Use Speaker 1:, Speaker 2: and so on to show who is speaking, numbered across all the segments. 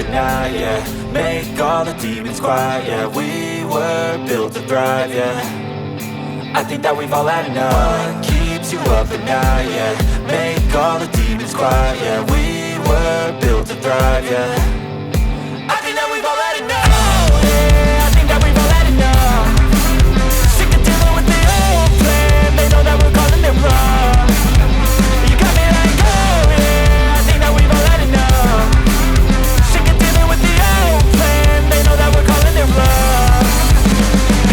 Speaker 1: at night, yeah. Make all the demons quiet, yeah. We were built to thrive, yeah. I think that we've all had enough. What keeps you up at night, yeah. Make all the demons quiet, yeah. We were built to thrive, yeah. I think that we've all had enough. Oh yeah, I think that we've all had enough. Sick of dealing with the old plan. They know that we're calling it wrong. You got me like, oh yeah, I think that we've all had enough. Sick of dealing with the old plan. They know that we're calling it wrong.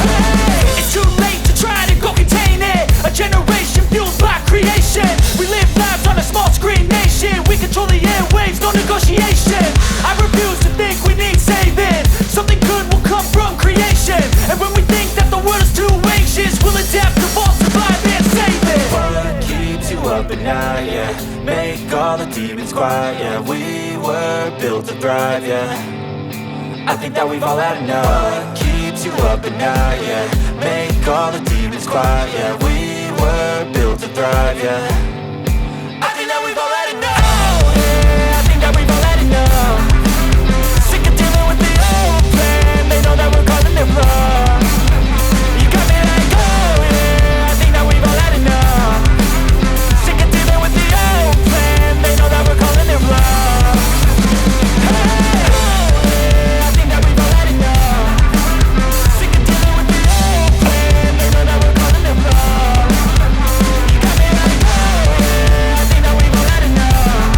Speaker 1: Hey, it's too late to try to go contain it. A generation fueled by creation. We live lives on a small screen nation. We control the airwaves, no negotiation. I refuse to think we need saving. Something good will come from creation. And when we think that the world is too anxious, we'll adapt, evolve, survive and save it. What keeps you up at night, yeah. Make all the demons quiet, yeah. We were built to thrive, yeah. I think that we've all had enough. What keeps you up at night, yeah. Make all the demons quiet, yeah. We were built to thrive, yeah. I think that we've all had enough. Oh yeah, I think that we've all had enough. Sick of dealing with the old plan. They know that we're calling it wrong. You got me like, oh yeah, I think that we've all had enough. Sick of dealing with the old plan. They know that we're calling it wrong. Hey, oh yeah, I think that we've all had enough. Sick of dealing with the old plan. They know that we're calling it wrong. You got me like, oh yeah, I think that we've all had enough.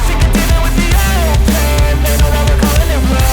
Speaker 1: Sick of dealing with the old plan. They know that we're calling it wrong.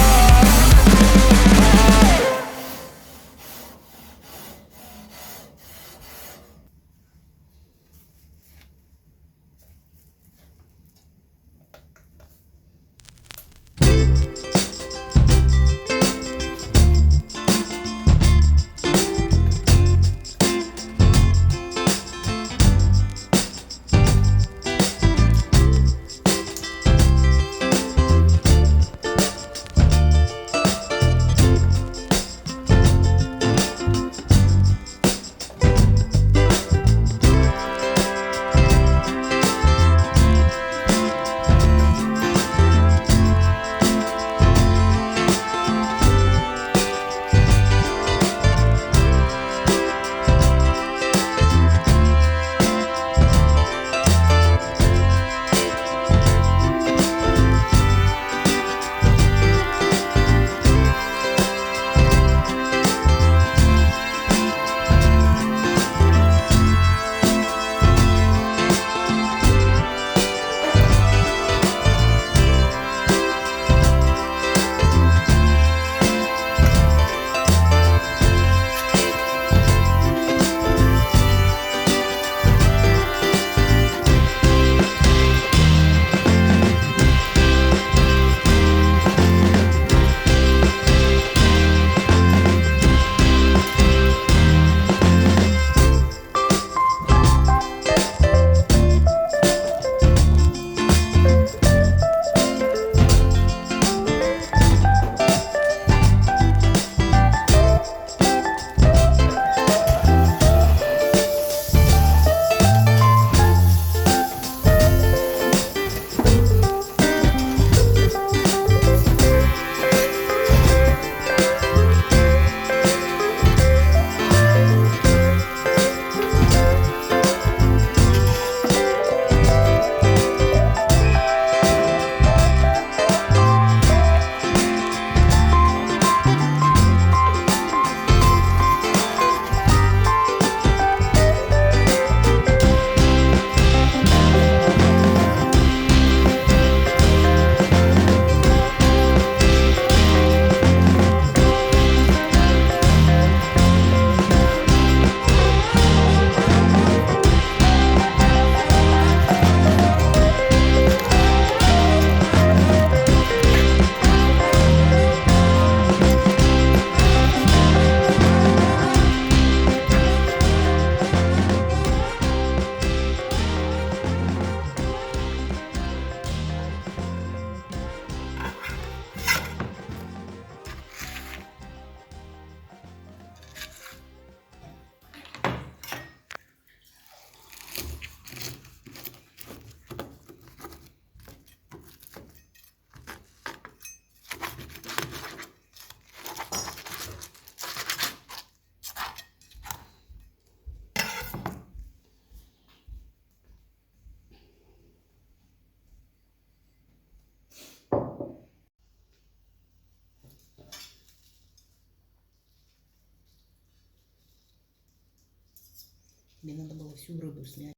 Speaker 2: Мне надо было всю рыбу снять.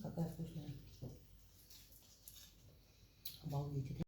Speaker 2: Какая вкусная. Обалдеть.